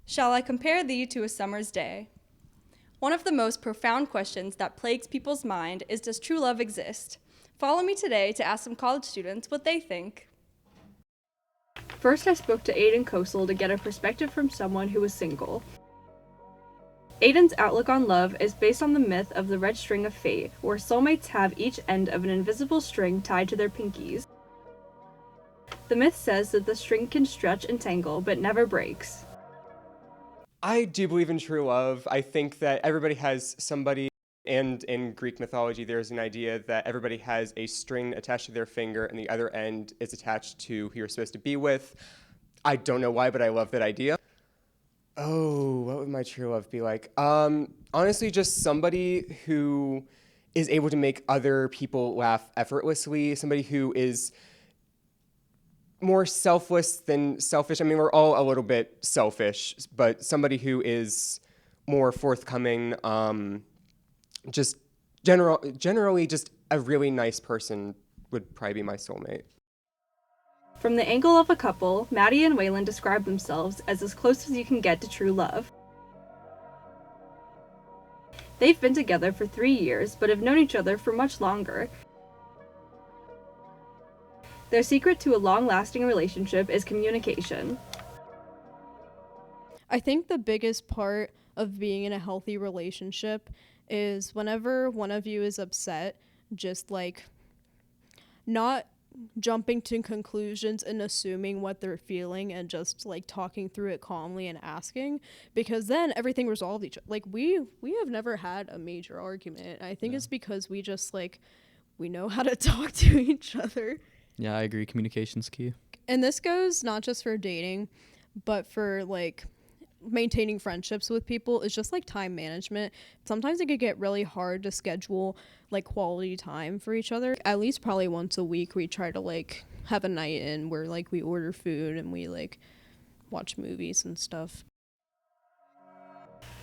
Shall I compare thee to a summer's day? One of the most profound questions that plagues people's mind is, does true love exist? Follow me today to ask some college students what they think. First, I spoke to Aiden Kosel to get a perspective from someone who was single. Aiden's outlook on love is based on the myth of the red string of fate, where soulmates have each end of an invisible string tied to their pinkies. The myth says that the string can stretch and tangle, but never breaks. I do believe in true love. I think that everybody has somebody, and in Greek mythology, there's an idea that everybody has a string attached to their finger, and the other end is attached to who you're supposed to be with. I don't know why, but I love that idea. Oh, what would my true love be like? Honestly, just somebody who is able to make other people laugh effortlessly, somebody who is more selfless than selfish. I mean, we're all a little bit selfish, but somebody who is more forthcoming, just generally just a really nice person would probably be my soulmate. From the angle of a couple, Maddie and Waylon describe themselves as close as you can get to true love. They've been together for 3 years, but have known each other for much longer. Their secret to a long-lasting relationship is communication. I think the biggest part of being in a healthy relationship is whenever one of you is upset, just like not jumping to conclusions and assuming what they're feeling and just like talking through it calmly and asking, because then everything resolved each other. Like we have never had a major argument. I think it's because we just like we know how to talk to each other. Yeah, I agree. Communication's key. And this goes not just for dating, but for like maintaining friendships with people. Is just like time management. Sometimes it could get really hard to schedule like quality time for each other. At least probably once a week we try to like have a night in where like we order food and we like watch movies and stuff.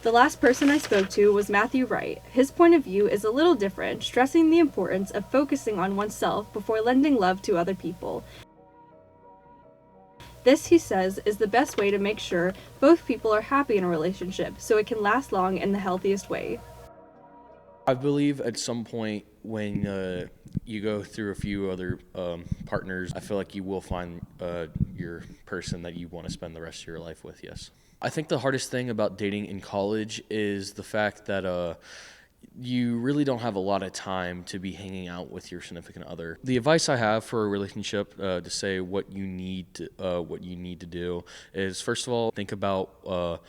The last person I spoke to was Matthew Wright. His point of view is a little different, stressing the importance of focusing on oneself before lending love to other people. This, he says, is the best way to make sure both people are happy in a relationship so it can last long in the healthiest way. I believe at some point when you go through a few other partners, I feel like you will find your person that you want to spend the rest of your life with, yes. I think the hardest thing about dating in college is the fact that you really don't have a lot of time to be hanging out with your significant other. The advice I have for a relationship to say what you need to do is, first of all, think about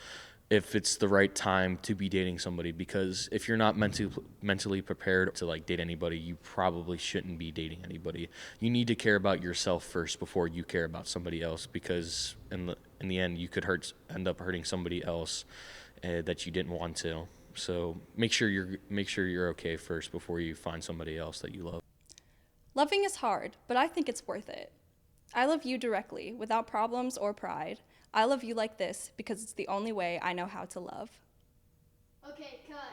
if it's the right time to be dating somebody, because if you're not mentally prepared to like date anybody, you probably shouldn't be dating anybody. You need to care about yourself first before you care about somebody else, because in the end you could end up hurting somebody else that you didn't want to. So make sure you're okay first before you find somebody else that you love. Loving is hard, but I think it's worth it. I love you directly, without problems or pride. I love you like this because it's the only way I know how to love. Okay, cut.